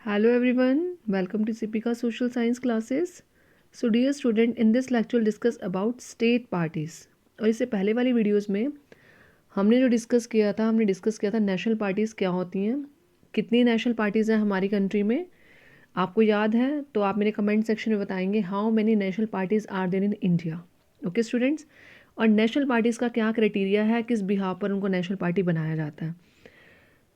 Hello everyone, welcome to Sipika Social Science classes. So dear student, in this lecture we'll discuss about state parties. और इससे पहले वाली videos में हमने जो डिस्कस किया था नेशनल पार्टीज़ क्या होती हैं, कितनी नेशनल पार्टीज़ हैं हमारी कंट्री में। आपको याद है तो आप मेरे कमेंट सेक्शन में बताएंगे how many national parties are there in India. Okay students, और नेशनल पार्टीज़ का क्या क्राइटेरिया है, किस बिहाव पर उनको नेशनल पार्टी बनाया जाता है,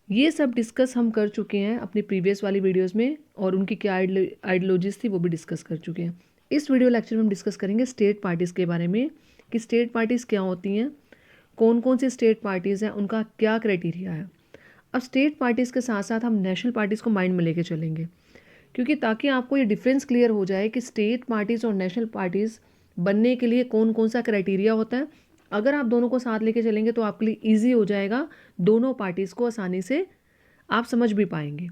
ये सब डिस्कस हम कर चुके हैं अपनी प्रीवियस वाली वीडियोस में, और उनकी क्या आइडियोलॉजीज थी वो भी डिस्कस कर चुके हैं। इस वीडियो लेक्चर में हम डिस्कस करेंगे स्टेट पार्टीज़ के बारे में कि स्टेट पार्टीज़ क्या होती हैं, कौन कौन सी स्टेट पार्टीज़ हैं, उनका क्या क्राइटेरिया है। अब स्टेट पार्टीज़ के साथ साथ हम नेशनल पार्टीज़ को माइंड में लेके चलेंगे, क्योंकि ताकि आपको ये डिफरेंस क्लियर हो जाए कि स्टेट पार्टीज़ और नेशनल पार्टीज़ बनने के लिए कौन कौन सा क्राइटेरिया होता है। अगर आप दोनों को साथ लेके चलेंगे तो आपके लिए ईजी हो जाएगा, दोनों पार्टीज़ को आसानी से आप समझ भी पाएंगे।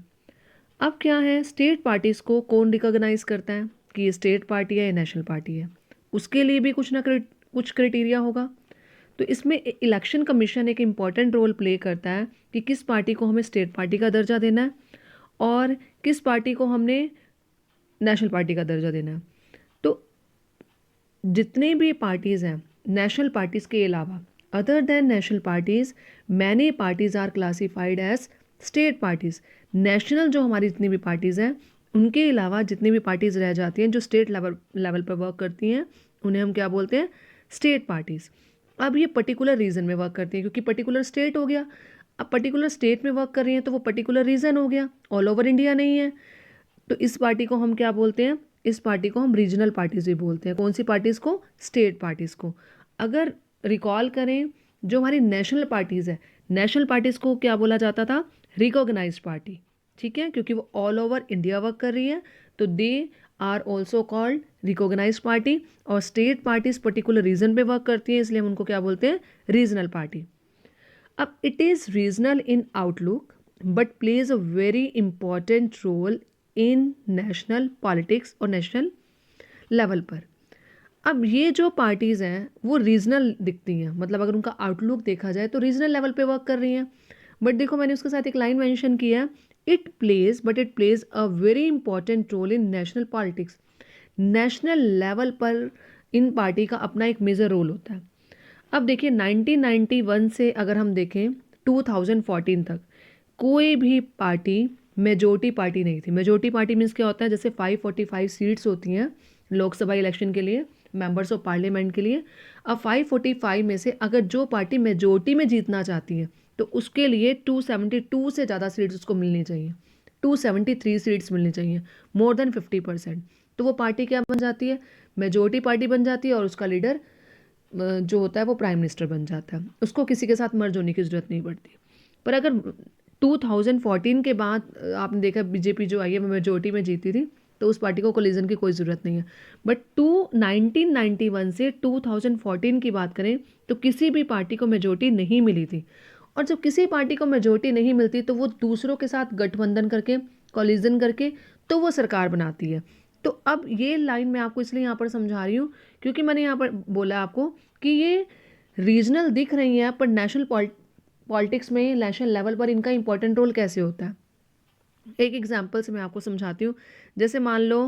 अब क्या है, स्टेट पार्टीज़ को कौन रिकॉग्नाइज करता है कि ये स्टेट पार्टी है या नेशनल पार्टी है, उसके लिए भी कुछ क्राइटेरिया होगा। तो इसमें इलेक्शन कमीशन एक इम्पॉर्टेंट रोल प्ले करता है कि किस पार्टी को हमें स्टेट पार्टी का दर्जा देना है और किस पार्टी को हमने नेशनल पार्टी का दर्जा देना है। तो जितने भी पार्टीज़ हैं नेशनल पार्टीज़ के अलावा, other than national parties, many parties are classified as state parties. National जो हमारी जितनी भी पार्टीज़ हैं उनके अलावा जितनी भी पार्टीज़ रह जाती हैं जो स्टेट लेवल पर वर्क करती हैं, उन्हें हम क्या बोलते हैं, स्टेट पार्टीज़। अब ये पर्टिकुलर रीजन में वर्क करती हैं, क्योंकि पर्टिकुलर स्टेट हो गया। अब पर्टिकुलर स्टेट में वर्क कर रही हैं तो वो पर्टिकुलर रीजन हो गया, ऑल ओवर इंडिया नहीं है। तो इस पार्टी को हम क्या बोलते हैं, इस पार्टी को हम रीजनल पार्टीज़ भी बोलते हैं। कौन सी पार्टीज़ को, स्टेट पार्टीज़ को। अगर रिकॉल करें, जो हमारी नेशनल पार्टीज़ है, नेशनल पार्टीज़ को क्या बोला जाता था, रिकॉग्नाइज्ड पार्टी। ठीक है, क्योंकि वो ऑल ओवर इंडिया वर्क कर रही है तो they are also called recognised party. और स्टेट पार्टीज पर्टिकुलर रीजन पे वर्क करती हैं, इसलिए हम उनको क्या बोलते हैं, रीजनल पार्टी। अब it is regional in outlook but plays a very important role in national politics और नेशनल लेवल पर। अब ये जो पार्टीज़ हैं वो रीजनल दिखती हैं, मतलब अगर उनका आउटलुक देखा जाए तो रीजनल लेवल पे वर्क कर रही हैं। बट देखो मैंने उसके साथ एक लाइन मेंशन किया है, it plays a very important role in national politics. National level पर इन पार्टी का अपना एक मेजर रोल होता है। अब देखिए 1991 से अगर हम देखें 2014 तक कोई भी पार्टी मेजोरिटी पार्टी नहीं थी। मेजोरिटी पार्टी मीन्स क्या होता है, जैसे 545 सीट्स होती हैं लोकसभा इलेक्शन के लिए, मेंबर्स ऑफ पार्लियामेंट के लिए। अब 545 में से अगर जो पार्टी मेजोरिटी में जीतना चाहती है तो उसके लिए 272 से ज़्यादा सीट्स उसको मिलनी चाहिए, 273 सीट्स मिलनी चाहिए, मोर देन 50%। तो वो पार्टी क्या बन जाती है, मेजोरिटी पार्टी बन जाती है, और उसका लीडर जो होता है वो प्राइम मिनिस्टर बन जाता है। उसको किसी के साथ मर्ज होने की ज़रूरत नहीं पड़ती। पर अगर 2014 के बाद आपने देखा बीजेपी जो आई है वो मेजोरिटी में जीती थी, तो उस पार्टी को कोलिजन की कोई ज़रूरत नहीं है। बट 1991 से 2014 की बात करें तो किसी भी पार्टी को मेजोरिटी नहीं मिली थी। और जब किसी पार्टी को मेजोरिटी नहीं मिलती तो वो दूसरों के साथ गठबंधन करके, कोलिजन करके, तो वो सरकार बनाती है। तो अब ये लाइन मैं आपको इसलिए यहाँ पर समझा रही हूँ क्योंकि मैंने यहाँ पर बोला आपको कि ये रीजनल दिख रही हैं, पर नेशनल पॉलिटिक्स में, नेशनल लेवल पर इनका इंपॉर्टेंट रोल कैसे होता है। एक एग्जांपल से मैं आपको समझाती हूँ। जैसे मान लो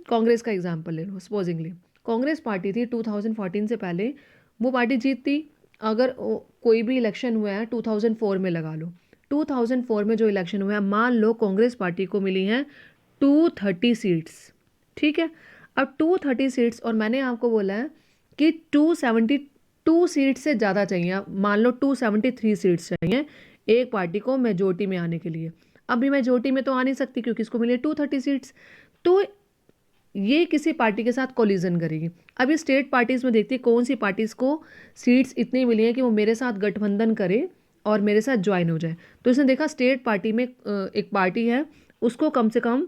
कांग्रेस का एग्जांपल ले लो। सपोजिंगली कांग्रेस पार्टी थी 2014 से पहले, वो पार्टी जीतती। अगर कोई भी इलेक्शन हुआ है 2004 में लगा लो, 2004 में जो इलेक्शन हुआ है, मान लो कांग्रेस पार्टी को मिली हैं 230 सीट्स। ठीक है, अब 230 सीट्स, और मैंने आपको बोला है कि 272 सीट से ज़्यादा चाहिए। मान लो 273 सीट्स चाहिए एक पार्टी को मेजोरिटी में आने के लिए। अभी मेजोरिटी में तो आ नहीं सकती क्योंकि इसको मिले 230 सीट्स। तो ये किसी पार्टी के साथ कोलिजन करेगी। अब ये स्टेट पार्टीज़ में देखती है कौन सी पार्टीज़ को सीट्स इतनी मिली हैं कि वो मेरे साथ गठबंधन करे और मेरे साथ ज्वाइन हो जाए। तो इसने देखा स्टेट पार्टी में एक पार्टी है, उसको कम से कम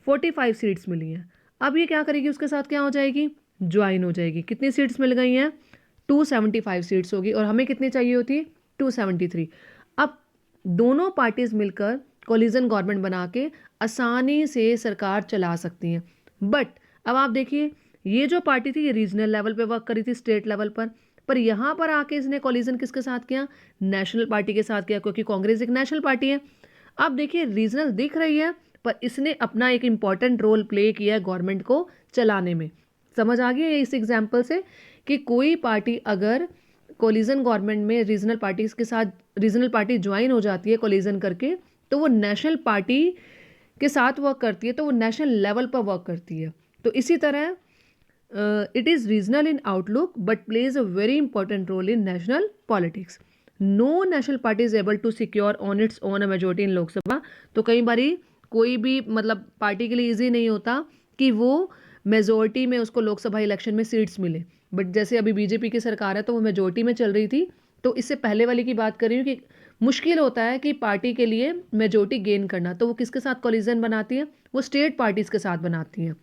45 सीट्स मिली हैं। अब ये क्या करेगी, उसके साथ क्या हो जाएगी, ज्वाइन हो जाएगी। कितनी सीट्स मिल गई हैं, 275 सीट्स होगी, और हमें कितनी चाहिए होती, 273। अब दोनों पार्टीज मिलकर कोलिजन गवर्नमेंट बना के आसानी से सरकार चला सकती हैं। बट अब आप देखिए, ये जो पार्टी थी ये रीजनल लेवल पे वर्क करी थी, स्टेट लेवल पर यहाँ पर आके इसने कोलिजन किसके साथ किया, नेशनल पार्टी के साथ किया, क्योंकि कांग्रेस एक नेशनल पार्टी है। अब देखिए रीजनल दिख रही है पर इसने अपना एक इम्पॉर्टेंट रोल प्ले किया है गवर्नमेंट को चलाने में। समझ आ गया इस एग्जाम्पल से कि कोई पार्टी अगर कोलिजन गवर्नमेंट में रीजनल पार्टी ज्वाइन हो जाती है कोलिजन करके, तो वो नेशनल पार्टी के साथ वर्क करती है, तो वो नेशनल लेवल पर वर्क करती है। तो इसी तरह it is regional in outlook but plays a very important role in national politics. No national party is able to secure on its own a majority in Lok Sabha. तो कई बारी कोई भी मतलब पार्टी के लिए ईजी नहीं होता कि वो मेजोरिटी में उसको लोकसभा इलेक्शन में सीट्स मिले। बट जैसे अभी बीजेपी की सरकार है तो वो मेजोरिटी में चल रही थी, तो इससे पहले वाली की बात कर रही हूँ कि मुश्किल होता है कि पार्टी के लिए मेजोरिटी गेन करना, तो वो किसके साथ कोलिजन बनाती है, वो स्टेट पार्टीज़ के साथ बनाती हैं।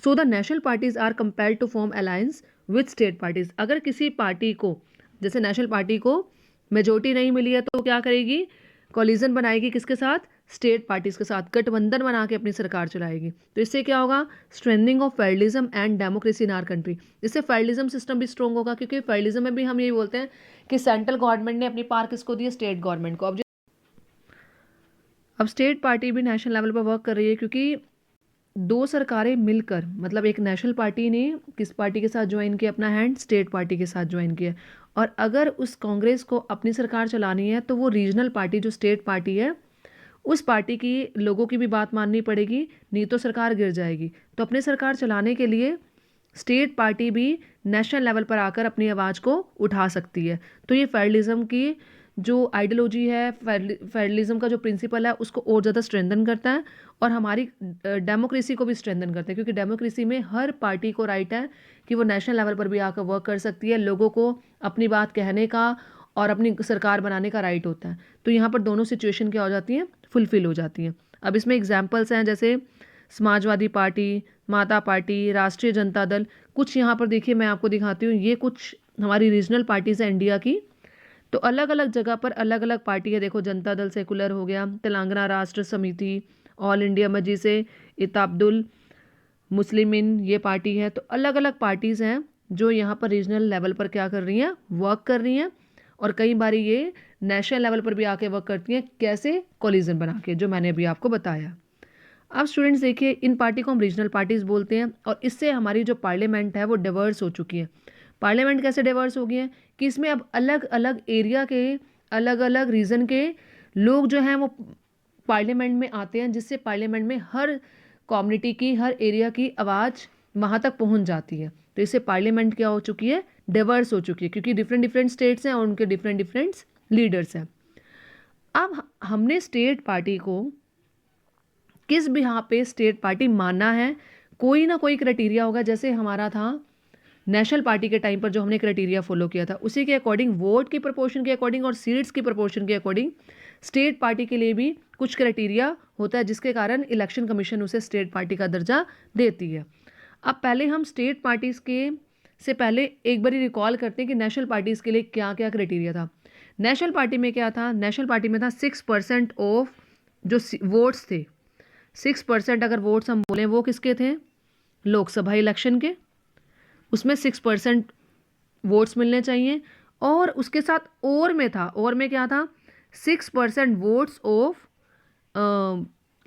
So the national parties are compelled to form alliance with state parties. अगर किसी पार्टी को, जैसे नेशनल पार्टी को मेजोरिटी नहीं मिली है तो क्या करेगी, कोलिजन बनाएगी किसके साथ, स्टेट पार्टीज के साथ, गठबंधन बना के अपनी सरकार चलाएगी। तो इससे क्या होगा, strengthening of federalism and democracy in our country. इससे फेडरलिज्म सिस्टम भी स्ट्रॉन्ग होगा, क्योंकि फेडरलिज्म में भी हम यही बोलते हैं कि सेंट्रल गवर्नमेंट ने अपनी पावर किसको दी है, स्टेट गवर्नमेंट को। अब स्टेट पार्टी भी नेशनल लेवल पर वर्क कर रही है, क्योंकि दो सरकारें मिलकर, मतलब एक नेशनल पार्टी ने किस पार्टी के साथ ज्वाइन किया अपना हैंड, स्टेट पार्टी के साथ ज्वाइन किया, और अगर उस कांग्रेस को अपनी सरकार चलानी है तो वो रीजनल पार्टी जो स्टेट पार्टी है उस पार्टी की लोगों की भी बात माननी पड़ेगी, नहीं तो सरकार गिर जाएगी। तो अपनी सरकार चलाने के लिए स्टेट पार्टी भी नेशनल लेवल पर आकर अपनी आवाज़ को उठा सकती है। तो ये फेडरलिज्म की जो आइडियोलॉजी है, फेडरलिज्म का जो प्रिंसिपल है, उसको और ज़्यादा स्ट्रेंथन करता है और हमारी डेमोक्रेसी को भी स्ट्रेंथन करता है, क्योंकि डेमोक्रेसी में हर पार्टी को राइट है कि वो नेशनल लेवल पर भी आकर वर्क कर सकती है, लोगों को अपनी बात कहने का और अपनी सरकार बनाने का राइट होता है। तो यहाँ पर दोनों सिचुएशन क्या हो जाती हैं, फुलफिल हो जाती हैं। अब इसमें एग्जाम्पल्स हैं जैसे समाजवादी पार्टी, माता पार्टी, राष्ट्रीय जनता दल। कुछ यहाँ पर देखिए मैं आपको दिखाती हूँ, ये कुछ हमारी रीजनल पार्टीज़ हैं इंडिया की। तो अलग अलग जगह पर अलग अलग पार्टी है। देखो, जनता दल सेकुलर हो गया, तेलंगाना राष्ट्र समिति, ऑल इंडिया मजलिस से इत्तेहादुल मुस्लिमीन ये पार्टी है। तो अलग अलग पार्टीज़ हैं जो यहाँ पर रीजनल लेवल पर क्या कर रही हैं, वर्क कर रही हैं, और कई बारी ये नेशनल लेवल पर भी आके वर्क करती हैं। कैसे, कोलिजन बना के, जो मैंने अभी आपको बताया। अब स्टूडेंट्स देखिए, इन पार्टी को हम रीजनल पार्टीज बोलते हैं, और इससे हमारी जो पार्लियामेंट है वो डिवर्स हो चुकी है। पार्लियामेंट कैसे डिवर्स हो गई है कि इसमें अब अलग अलग एरिया के, अलग अलग रीजन के लोग जो हैं वो पार्लियामेंट में आते हैं, जिससे पार्लियामेंट में हर कम्युनिटी की, हर एरिया की आवाज़ वहाँ तक पहुँच जाती है। तो इससे पार्लियामेंट क्या हो चुकी है, डिवर्स हो चुकी है, क्योंकि डिफरेंट डिफरेंट स्टेट्स हैं और उनके डिफरेंट डिफरेंट लीडर्स हैं। अब हमने स्टेट पार्टी को किस भी यहाँ पे स्टेट पार्टी मानना है, कोई ना कोई क्राइटेरिया होगा। जैसे हमारा था नेशनल पार्टी के टाइम पर जो हमने क्राइटेरिया फॉलो किया था, उसी के अकॉर्डिंग, वोट की प्रोपोर्शन के अकॉर्डिंग और सीट्स की प्रोपोर्शन के अकॉर्डिंग स्टेट पार्टी के लिए भी कुछ क्राइटेरिया होता है, जिसके कारण इलेक्शन कमीशन उसे स्टेट पार्टी का दर्जा देती है। अब पहले हम स्टेट पार्टीज़ के से पहले एक बार रिकॉल करते हैं कि नेशनल पार्टीज़ के लिए क्या क्या क्राइटेरिया था। नेशनल पार्टी में क्या था, नेशनल पार्टी में था 6% ऑफ जो वोट्स थे, 6% अगर वोट्स हम बोलें वो किसके थे, लोकसभा इलेक्शन के, उसमें 6% वोट्स मिलने चाहिए। और उसके साथ और में था, और में क्या था, 6% votes of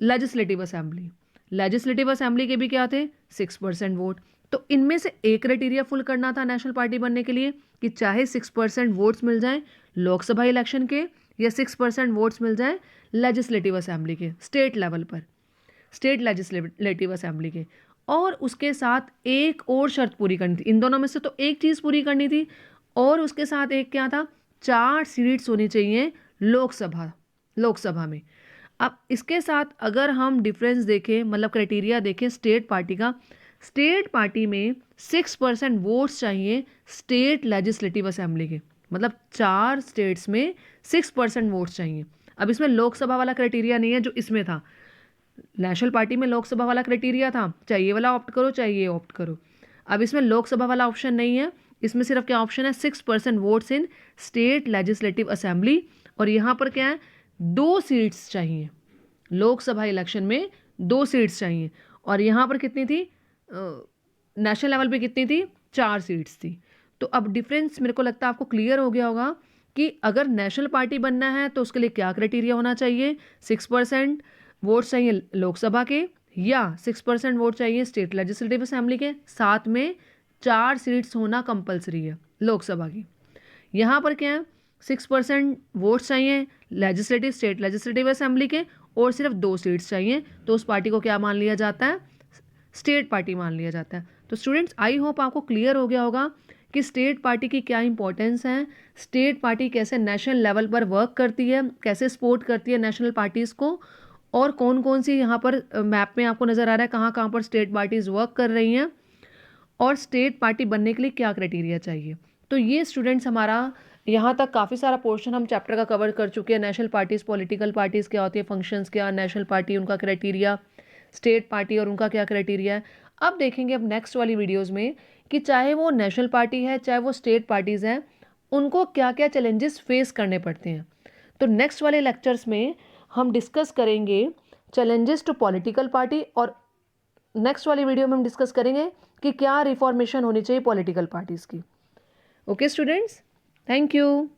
legislative assembly. Legislative assembly के भी क्या थे, 6% वोट। तो इनमें से एक क्राइटेरिया फुल करना था नेशनल पार्टी बनने के लिए कि चाहे 6% वोट्स मिल जाएं लोकसभा इलेक्शन के, या 6% वोट्स मिल जाएं लेजिस्लेटिव असेंबली के, स्टेट लेवल पर, स्टेट लेजिस्लेटिव असेंबली के। और उसके साथ एक और शर्त पूरी करनी थी, इन दोनों में से तो एक चीज़ पूरी करनी थी, और उसके साथ एक क्या था, 4 सीट्स होनी चाहिए लोकसभा में। अब इसके साथ अगर हम डिफरेंस देखें, मतलब क्राइटेरिया देखें स्टेट पार्टी का, स्टेट पार्टी में 6% वोट्स चाहिए स्टेट लेजिस्लेटिव असेंबली के, मतलब 4 स्टेट्स में 6% वोट्स चाहिए। अब इसमें लोकसभा वाला क्राइटेरिया नहीं है जो इसमें था। नेशनल पार्टी में लोकसभा वाला क्राइटेरिया था, चाहे ये वाला ऑप्ट करो चाहे ये ऑप्ट करो। अब इसमें लोकसभा वाला ऑप्शन नहीं है, इसमें सिर्फ क्या ऑप्शन है, 6% votes in state legislative assembly. और यहाँ पर क्या है, 2 सीट्स चाहिए, लोकसभा इलेक्शन में 2 सीट्स चाहिए। और यहाँ पर कितनी थी, नेशनल लेवल पे कितनी थी, 4 सीट्स थी। तो अब डिफरेंस मेरे को लगता है आपको क्लियर हो गया होगा कि अगर नेशनल पार्टी बनना है तो उसके लिए क्या क्राइटेरिया होना चाहिए, 6% वोट्स चाहिए लोकसभा के या 6% वोट चाहिए स्टेट लेजिस्लेटिव असेंबली के, साथ में 4 सीट्स होना कंपलसरी है लोकसभा की। यहाँ पर क्या है, 6% वोट्स चाहिए लेजिस्लेटिव स्टेट लेजिस्लेटिव असेंबली के और सिर्फ 2 सीट्स चाहिए, तो उस पार्टी को क्या मान लिया जाता है, स्टेट पार्टी मान लिया जाता है। तो स्टूडेंट्स आई होप आपको क्लियर हो गया होगा कि स्टेट पार्टी की क्या इंपॉर्टेंस है, स्टेट पार्टी कैसे नेशनल लेवल पर वर्क करती है, कैसे सपोर्ट करती है नेशनल पार्टीज़ को, और कौन कौन सी यहाँ पर मैप में आपको नज़र आ रहा है कहाँ कहाँ पर स्टेट पार्टीज़ वर्क कर रही हैं, और स्टेट पार्टी बनने के लिए क्या क्राइटेरिया चाहिए। तो ये स्टूडेंट्स हमारा यहाँ तक काफ़ी सारा पोर्शन हम चैप्टर का कवर कर चुके हैं। नेशनल पार्टीज़, पॉलिटिकल पार्टीज़ क्या होती है, फंक्शंस क्या, नेशनल पार्टी उनका क्राइटेरिया, स्टेट पार्टी और उनका क्या क्राइटेरिया है। अब देखेंगे अब नेक्स्ट वाली वीडियोज़ में कि चाहे वो नेशनल पार्टी है चाहे वो स्टेट पार्टीज़ हैं, उनको क्या क्या चैलेंजेस फेस करने पड़ते हैं। तो नेक्स्ट वाले लेक्चर्स में हम डिस्कस करेंगे चैलेंजेस टू पॉलिटिकल पार्टी, और नेक्स्ट वाली वीडियो में हम डिस्कस करेंगे कि क्या रिफॉर्मेशन होनी चाहिए पॉलिटिकल पार्टीज़ की। Okay students, thank you.